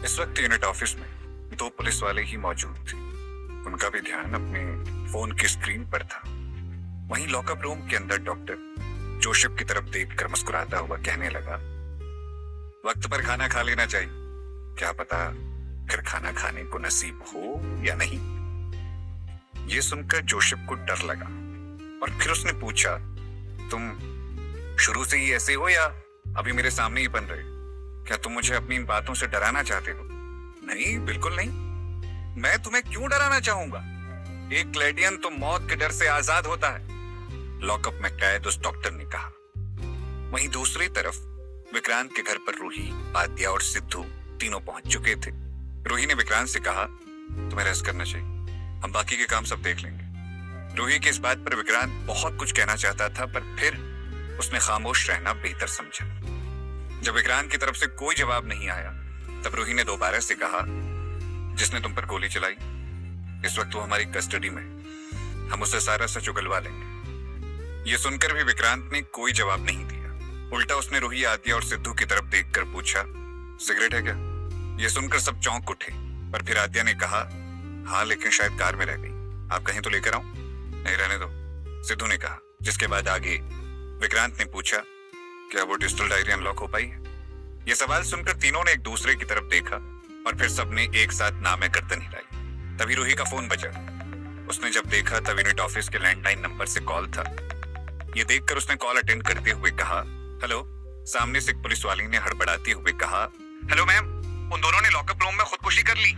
इस वक्त unit office में दो पुलिस वाले ही मौजूद थे। उनका भी ध्यान अपने फोन की स्क्रीन पर था। वहीं लॉकअप रूम के अंदर डॉक्टर जोसेफ की तरफ देखकर मुस्कुराता हुआ कहने लगा, वक्त पर खाना खा लेना चाहिए, क्या पता फिर खाना खाने को नसीब हो या नहीं। ये सुनकर जोसेफ को डर लगा और फिर उसने पूछा, तुम शुरू से ही ऐसे हो या अभी मेरे सामने ही बन रहे? क्या तुम मुझे अपनी इन बातों से डराना चाहते हो? नहीं, बिल्कुल नहीं। मैं तुम्हें क्यों डराना चाहूंगा? एक क्लेडियन तो मौत के डर से आजाद होता है, लॉकअप में कैद उस डॉक्टर ने कहा। वहीं दूसरी तरफ विक्रांत के घर पर रूही, आद्या और सिद्धू तीनों पहुंच चुके थे। रूही ने विक्रांत से कहा, तुम्हें रेस्ट करना चाहिए, हम बाकी के काम सब देख लेंगे। रूही की इस बात पर विक्रांत बहुत कुछ कहना चाहता था, पर फिर उसने खामोश रहना बेहतर समझा। जब विक्रांत की तरफ से कोई जवाब नहीं आया, तब रूही ने दोबारा से कहा, जिसने तुम पर गोली चलाई इस वक्त वो हमारी कस्टडी में, हम उससे सारा सच उगलवा लेंगे। ये सुनकर भी विक्रांत ने कोई जवाब नहीं दिया। उल्टा उसने रूही, आद्या और सिद्धू की तरफ देखकर पूछा, सिगरेट है क्या? ये सुनकर सब चौंक उठे, पर फिर आद्या ने कहा, हाँ लेकिन शायद कार में रह गई, आप कहीं तो लेकर आऊं? नहीं, रहने दो, सिद्धू ने कहा। जिसके बाद आगे विक्रांत ने पूछा, क्या वो डिजिटल डायरी अनलॉक हो पाई है? ये सवाल सुनकर तीनों ने एक दूसरे की तरफ देखा और फिर सबने एक साथ नाम में गर्दन हिलाई। तभी रूही का फोन बजा। उसने जब देखा तब यूनिट ऑफिस के लैंडलाइन नंबर से कॉल था। ये देखकर उसने कॉल अटेंड करते हुए कहा, हेलो। सामने से एक पुलिस वाली ने हड़बड़ाते हुए कहा, हेलो मैम, उन दोनों ने लॉकअप रूम में खुदकुशी कर ली।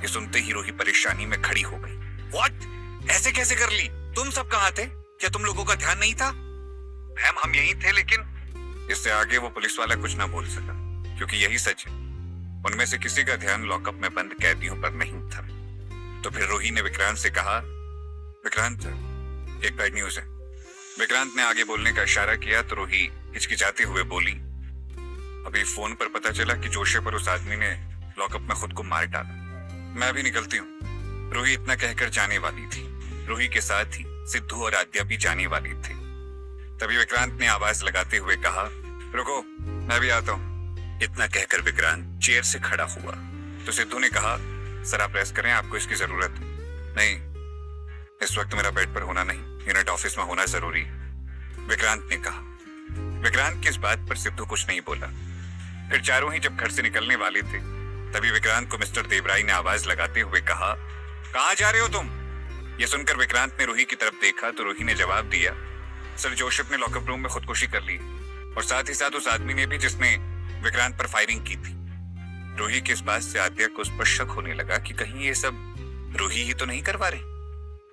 ये सुनते ही रूही परेशानी में खड़ी हो गई। व्हाट? ऐसे कैसे कर ली? तुम सब कहाँ थे? क्या तुम लोगों का ध्यान नहीं था? मैम हम यहीं थे, लेकिन इससे आगे वो पुलिस वाला कुछ ना बोल सका, क्योंकि यही सच है, उनमें से किसी का ध्यान लॉकअप में बंद कैदियों पर नहीं था। तो फिर रूही ने विक्रांत से कहा, विक्रांत एक बैड न्यूज है। विक्रांत ने आगे बोलने का इशारा किया तो रूही हिचकिचाते हुए बोली, अभी फोन पर पता चला कि जोसेफ और उस आदमी ने लॉकअप में खुद को मार डाला। मैं भी निकलती हूँ। रूही इतना कहकर जाने वाली थी। रूही के साथ ही सिद्धू और आद्या भी जाने वाली थी। तभी विक्रांत ने आवाज लगाते हुए कहा, रुको, मैं भी आता हूँ। इतना कहकर विक्रांत चेयर से खड़ा हुआ तो सिद्धू ने कहा, सर आप रेस्ट करें, आपको इसकी जरूरत है। नहीं, इस वक्त मेरा बेड पर होना नहीं, यूनिट ऑफिस में होना जरूरी है, विक्रांत ने कहा। विक्रांत की इस बात पर सिद्धू कुछ नहीं बोला। फिर चारों ही जब घर से निकलने वाले थे, तभी विक्रांत को मिस्टर देवराई ने आवाज लगाते हुए कहा, कहाँ जा रहे हो तुम? ये सुनकर विक्रांत ने रूही की तरफ देखा तो रूही ने जवाब दिया, सर जोसेफ ने लॉकअप रूम में खुदकुशी कर ली और साथ ही साथ उस आदमी ने भी जिसने विक्रांत पर फायरिंग की थी। रूही की इस बात से आद्या को उस पर शक होने लगा कि कहीं ये सब रूही ही तो नहीं करवा रही।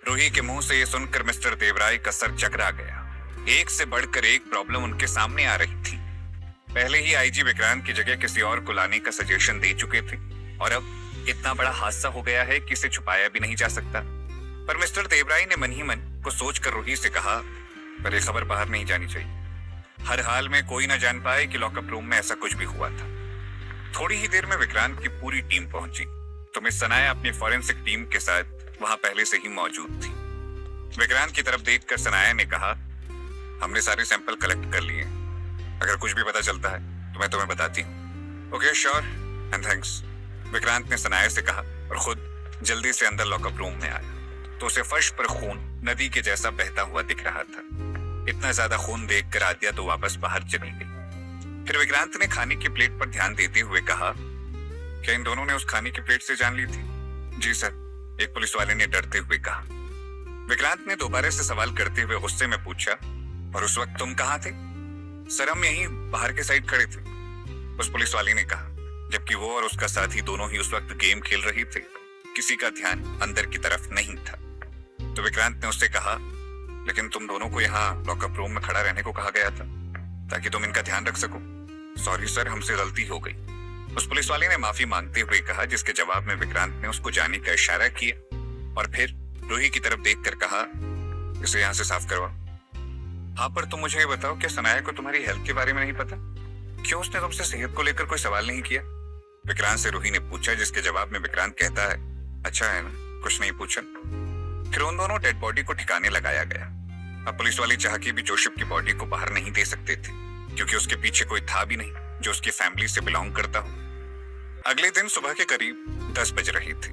रूही के मुंह से ये सुनकर मिस्टर देवराय का सर चकरा गया। एक से बढ़कर एक प्रॉब्लम उनके सामने आ रही थी। पहले ही आईजी विक्रांत की जगह किसी और को लाने का सजेशन दे चुके थे और अब इतना बड़ा हादसा हो गया है कि इसे छुपाया भी नहीं जा सकता। पर मिस्टर देवराय ने मन ही मन को सोचकर रूही से कहा, पर यह खबर बाहर नहीं जानी चाहिए, हर हाल में कोई ना जान पाए कि लॉकअप रूम में ऐसा कुछ भी हुआ था। थोड़ी ही देर में विक्रांत की पूरी टीम पहुंची तो मिस सनाया अपनी फॉरेंसिक टीम के साथ वहां पहले से ही मौजूद थी। विक्रांत की तरफ देखकर सनाया ने कहा, हमने सारे सैंपल कलेक्ट कर लिए, अगर कुछ भी पता चलता है तो मैं तुम्हें बताती हूँ। Okay sure and thanks, Vikrant ने सनाया से कहा और खुद जल्दी से अंदर लॉकअप रूम में आया तो उसे फर्श पर खून नदी के जैसा बहता हुआ दिख रहा था। इतना ज्यादा खून देखकर आद्या तो वापस बाहर चली गई। फिर विक्रांत ने खाने की प्लेट पर ध्यान देते हुए कहा, क्या इन दोनों ने उस खाने की प्लेट से जान ली थी? जी सर, एक पुलिस वाले ने डरते हुए कहा। विक्रांत ने दोबारा से सवाल करते हुए गुस्से में पूछा, और उस वक्त तुम कहाँ थे? सर हम यहीं बाहर के साइड खड़े थे, उस पुलिस वाले ने कहा, जबकि वो और उसका साथी दोनों ही उस वक्त गेम खेल रहे थे। किसी का ध्यान अंदर की तरफ नहीं था। तो विक्रांत ने उससे कहा, लेकिन तुम दोनों को यहाँ लॉकअप रूम में खड़ा रहने को कहा गया था ताकि तुम इनका ध्यान रख सको। सॉरी सर, हमसे गलती हो गई, उस पुलिस वाले ने माफी मांगते हुए कहा, जिसके जवाब में विक्रांत ने उसको जाने का इशारा किया और फिर रूही की तरफ देखकर कहा, इसे यहाँ से साफ करवा। हाँ, पर तुम मुझे ये बताओ, क्या सनाया को तुम्हारी हेल्थ के बारे में नहीं पता? क्यों उसने तुमसे सेहत को लेकर कोई सवाल नहीं किया? विक्रांत से रूही ने पूछा, जिसके जवाब में विक्रांत कहता है, अच्छा है ना, कुछ नहीं पूछा। फिर उन दोनों डेड बॉडी को ठिकाने लगाया गया। अब पुलिस वाले चाह के भी जोसेफ की बॉडी को बाहर नहीं दे सकते थे, क्योंकि उसके पीछे कोई था भी नहीं जो उसकी फैमिली से बिलोंग करता हो। अगले दिन सुबह के करीब 10 बज रही थी।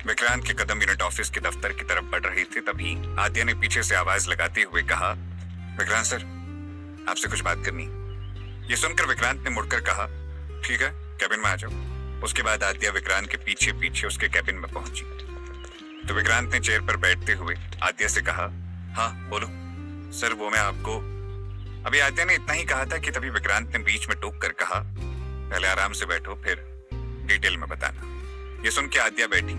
विक्रांत के कदम यूनिट ऑफिस के दफ्तर की तरफ बढ़ रहे थे, तभी आद्या ने पीछे से आवाज लगाते हुए कहा, विक्रांत सर, आपसे कुछ बात करनी। ये सुनकर विक्रांत ने मुड़कर कहा, ठीक है, कैबिन में आ जाओ। उसके बाद आद्या विक्रांत के पीछे पीछे उसके कैबिन में पहुंची तो विक्रांत ने चेयर पर बैठते हुए आद्या से कहा, हाँ बोलो। सर वो मैं आपको। अभी आद्या ने इतना ही कहा था कि तभी विक्रांत ने बीच में टोक कर कहा, पहले आराम से बैठो, फिर डिटेल में बताना। ये सुन के आद्या बैठी।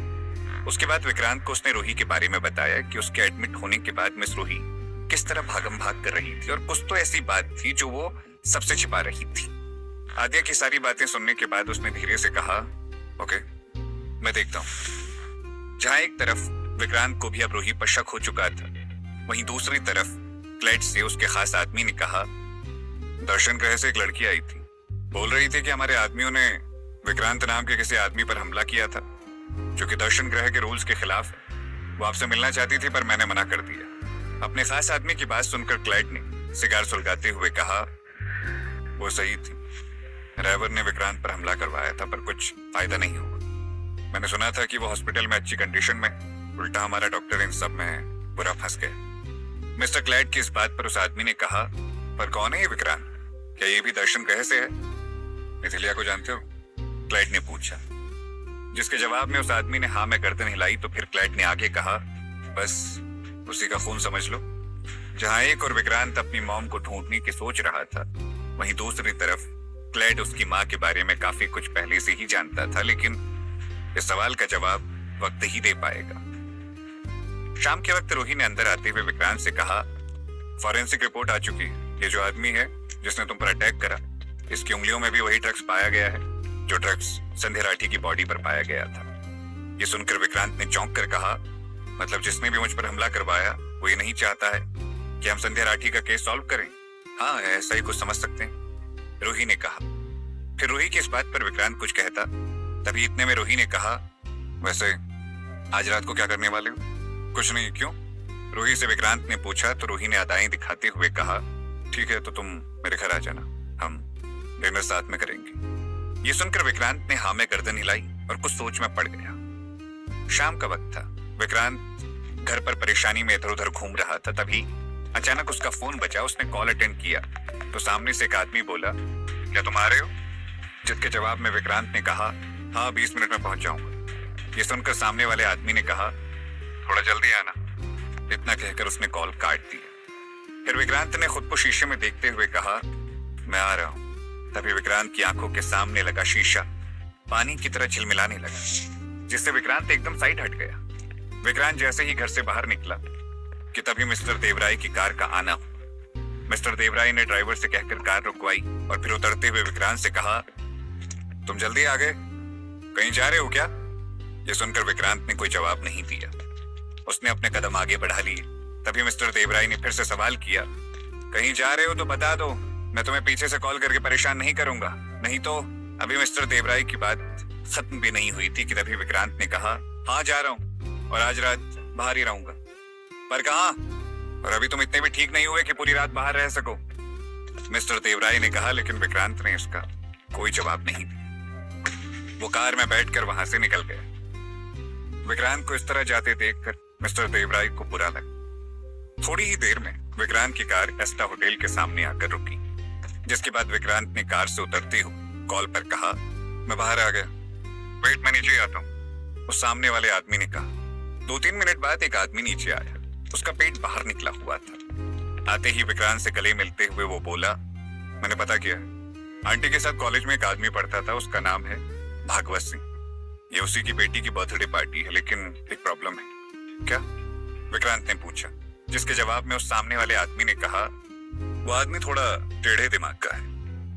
उसके बाद विक्रांत को उसने रूही के बारे में बताया कि उसके एडमिट होने के बाद मिस रूही किस तरह भागम भाग कर रही थी और कुछ तो ऐसी बात थी जो वो सबसे छिपा रही थी। आद्या की सारी बातें सुनने के बाद उसने धीरे से कहा, ओके, मैं देखता हूं। जहां एक तरफ विक्रांत को भी अब रूही पर शक हो चुका था, वहीं दूसरी तरफ फ्लैट से उसके खास आदमी ने कहा, दर्शन ग्रह से एक लड़की आई थी, बोल रही थी कि हमारे आदमियों ने विक्रांत नाम के किसी आदमी पर हमला किया था जो कि दर्शन ग्रह के रूल्स के खिलाफ है। वो आपसे मिलना चाहती थी पर मैंने मना कर दिया। अपने खास आदमी की बात सुनकर क्लाइड ने सिगार सुलगाते हुए कहा, वो सही थी, ड्राइवर ने विक्रांत पर हमला करवाया था पर कुछ फायदा नहीं हुआ। मैंने सुना था कि वो हॉस्पिटल में अच्छी कंडीशन में, उल्टा हमारा डॉक्टर इन सब में बुरा फंस गया। मिस्टर क्लाइड की इस बात पर उस आदमी ने कहा, पर कौन है ये विक्रांत? क्या ये भी दर्शन ग्रह से है? मिथिलिया को जानते हो? क्लाइड ने पूछा, जिसके जवाब में उस आदमी ने हाँ में गर्दन हिलाई। तो फिर क्लाइड ने आगे कहा, बस उसी का खून समझ लो। जहां एक और विक्रांत अपनी मॉम को ढूंढने की सोच रहा था, वहीं दूसरी तरफ क्लाइड उसकी माँ के बारे में काफी कुछ पहले से ही जानता था, लेकिन इस सवाल का जवाब वक्त ही दे पाएगा। शाम के वक्त रूही ने अंदर आते हुए विक्रांत से कहा, फॉरेंसिक रिपोर्ट आ चुकी है। ये जो आदमी है जिसने तुम पर अटैक करा, इसकी उंगलियों में भी वही ड्रग्स पाया गया है जो ड्रग्स संध्या राठी की बॉडी पर पाया गया था। ये सुनकर विक्रांत ने चौंक कर कहा, मतलब जिसने भी मुझ पर हमला करवाया वो ये नहीं चाहता है कि हम संध्या राठी का केस सॉल्व करें? हाँ, ऐसा ही कुछ समझ सकते हैं, रूही ने कहा। फिर रूही की इस बात पर विक्रांत कुछ कहता, तभी इतने में रूही ने कहा, वैसे आज रात को क्या करने वाले हो? कुछ नहीं, क्यों? रूही से विक्रांत ने पूछा तो रूही ने अदाएं दिखाते हुए कहा, ठीक है तो तुम मेरे घर आ जाना, हम डिनर साथ में करेंगे। ये सुनकर विक्रांत ने हाँ में गर्दन हिलाई और कुछ सोच में पड़ गया। शाम का वक्त था। विक्रांत घर पर परेशानी में इधर उधर घूम रहा था, तभी अचानक उसका फोन बजा। उसने कॉल अटेंड किया तो सामने से एक आदमी बोला, क्या तुम आ रहे हो? जिसके जवाब में विक्रांत ने कहा, हाँ 20 मिनट में पहुंच जाऊंगा। ये सुनकर सामने वाले आदमी ने कहा, थोड़ा जल्दी आना। इतना कहकर उसने कॉल काट दिया। फिर विक्रांत ने खुद को शीशे में देखते हुए कहा, मैं आ रहा हूं। तभी विक्रांत की आंखों के सामने लगा शीशा पानी की तरह झिलमिलाने लगा, जिससे विक्रांत एकदम साइड हट गया। विक्रांत जैसे ही घर से बाहर निकला कि तभी मिस्टर देवराय की कार का आना हुआ। मिस्टर देवराय ने ड्राइवर से कहकर कार रुकवाई और फिर उतरते हुए विक्रांत से कहा, तुम जल्दी आ गए, कहीं जा रहे हो क्या? यह सुनकर विक्रांत ने कोई जवाब नहीं दिया। उसने अपने कदम आगे बढ़ा लिए। तभी मिस्टर देवराय ने फिर से सवाल किया, कहीं जा रहे हो तो बता दो, मैं तुम्हें पीछे से कॉल करके परेशान नहीं करूंगा, नहीं तो। अभी मिस्टर देवराय की बात खत्म भी नहीं हुई थी कि तभी विक्रांत ने कहा, हाँ जा रहा हूँ और आज रात बाहर ही रहूंगा। पर कहाँ? और अभी तुम इतने भी ठीक नहीं हुए कि पूरी रात बाहर रह सको, मिस्टर देवराय ने कहा। लेकिन विक्रांत ने इसका कोई जवाब नहीं दिया। वो कार में बैठकर वहां से निकल गया। विक्रांत को इस तरह जाते देखकर मिस्टर देवराय को बुरा लगा। थोड़ी ही देर में विक्रांत की कार एस्टा होटल के सामने आकर रुकी, जिसके बाद विक्रांत ने कार से उतरते हुए कॉल पर कहा, मैं बाहर आ गया, वेट मैं नीचे आता हूँ। उस सामने वाले आदमी ने कहा। 2-3 मिनट बाद एक आदमी नीचे आया। उसका पेट बाहर निकला हुआ था। आते ही विक्रांत से गले मिलते हुए वो बोला, मैंने पता किया, आंटी के साथ कॉलेज में एक आदमी पढ़ता था, उसका नाम है भागवत सिंह। ये उसी की बेटी की बर्थडे पार्टी है, लेकिन एक प्रॉब्लम है। क्या? विक्रांत ने पूछा, जिसके जवाब में उस सामने वाले आदमी ने कहा, वो आदमी थोड़ा टेढ़े दिमाग का है,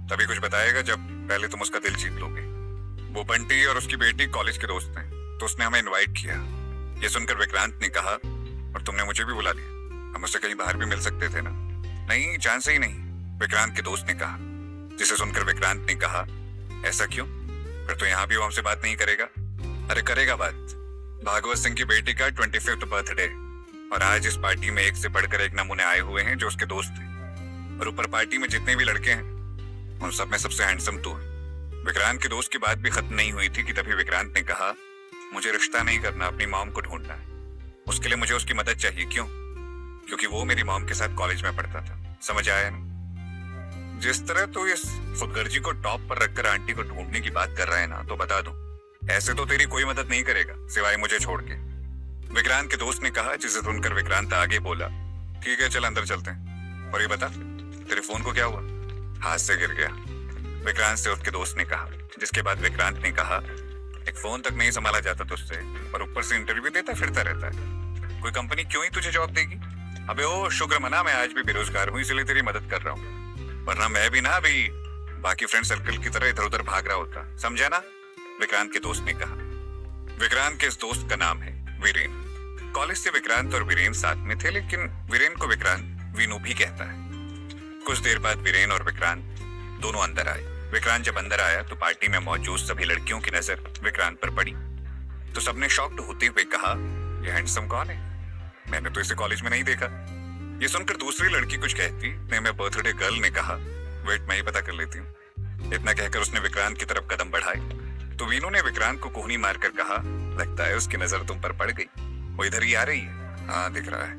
तभी कुछ बताएगा जब पहले तुम उसका दिल जीत लोगे। वो बंटी और उसकी बेटी कॉलेज के दोस्त हैं, तो उसने हमें इनवाइट किया। ये सुनकर विक्रांत ने कहा, और तुमने मुझे भी बुला लिया, हम उससे कहीं बाहर भी मिल सकते थे ना? नहीं, चांस ही नहीं, विक्रांत के दोस्त ने कहा। जिसे सुनकर विक्रांत ने कहा, ऐसा क्यों? फिर तो यहाँ भी वो हमसे बात नहीं करेगा। अरे करेगा बात। भागवत सिंह की बेटी का 25th बर्थडे, और आज इस पार्टी में एक से बढ़कर एक नमूने आए हुए हैं जो उसके दोस्त हैं। और ऊपर पार्टी में जितने भी लड़के हैं उन सब में सबसे हैंडसम तू है। विक्रांत के दोस्त की बात भी खत्म नहीं हुई थी कि तभी विक्रांत ने कहा, मुझे रिश्ता नहीं करना, अपनी मॉम को ढूंढना है। उसके लिए मुझे उसकी मदद चाहिए। क्यों? क्योंकि वो मेरी मॉम के साथ कॉलेज में पढ़ता था। समझ आया ना? जिस तरह तू इस खुदगर्जी को टॉप पर रखकर आंटी को ढूंढने की बात कर रहा है ना, तो बता दूं, ऐसे तो तेरी कोई मदद नहीं करेगा सिवाय मुझे छोड़ के। विक्रांत के दोस्त ने कहा, जिसे सुनकर विक्रांत आगे बोला, ठीक है चल अंदर चलते हैं। और ये बता, तेरे फोन को क्या हुआ? हाथ से गिर गया, विक्रांत से उसके दोस्त ने कहा। जिसके बाद विक्रांत ने कहा, एक फोन तक नहीं संभाला जाता तुझसे और ऊपर से इंटरव्यू देता फिरता रहता है। कोई कंपनी क्यों ही तुझे जॉब देगी? अबे ओ शुक्र मना, मैं आज भी बेरोजगार हूँ, इसलिए तेरी मदद कर रहा हूँ, वरना मैं भी ना अभी बाकी फ्रेंड सर्कल की तरह इधर उधर भाग रहा होता। समझा ना? विक्रांत के दोस्त ने कहा। विक्रांत के इस दोस्त का नाम है वीरेन। कॉलेज से विक्रांत और वीरेन साथ में थे, लेकिन वीरेन को विक्रांत वीनू भी कहता है। कुछ देर बाद वीरेन और विक्रांत दोनों अंदर आए। विक्रांत जब अंदर आया तो पार्टी में मौजूद सभी लड़कियों की नजर विक्रांत पर पड़ी, तो सबने शॉक्ड होते हुए कहा, ये हैंडसम कौन है? मैंने तो इसे कॉलेज में नहीं देखा। ये सुनकर दूसरी लड़की कुछ कहती, मैं बर्थडे गर्ल ने कहा, वेट मैं ही पता कर लेती हूँ। इतना कहकर उसने विक्रांत की तरफ कदम बढ़ाए तो वीनू ने विक्रांत को कोहनी मारकर कहा, लगता है उसकी नजर तुम पर पड़ गई, वो इधर ही आ रही है। हाँ दिख रहा है,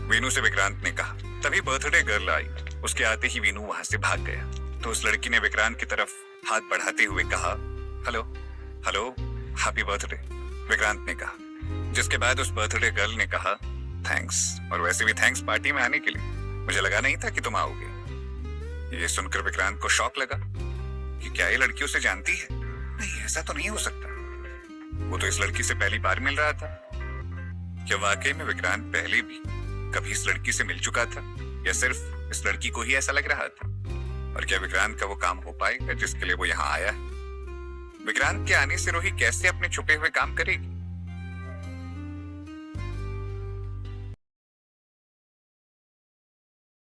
वीनू से विक्रांत ने कहा। तभी बर्थडे गर्ल आई। उसके आते ही वीनू वहां से भाग गया तो उस लड़की ने विक्रांत की तरफ हाथ बढ़ाते हुए कहा, hello hello happy birthday, Vikrant ने कहा। जिसके बाद उस बर्थडे गर्ल ने कहा, थैंक्स, और वैसे भी थैंक्स पार्टी में आने के लिए, मुझे लगा नहीं था कि तुम आओगे। ये सुनकर विक्रांत को शॉक लगा कि क्या ये लड़की उसे जानती है? नहीं, ऐसा तो नहीं हो सकता, वो तो इस लड़की से पहली बार मिल रहा था। क्या वाकई में विक्रांत पहले भी कभी इस लड़की से मिल चुका था, या सिर्फ इस लड़की को ही ऐसा लग रहा था? और क्या विक्रांत का वो काम हो पाएगा जिसके लिए वो यहाँ आया है? विक्रांत के आने से रोही कैसे अपने छुपे हुए काम करेगी?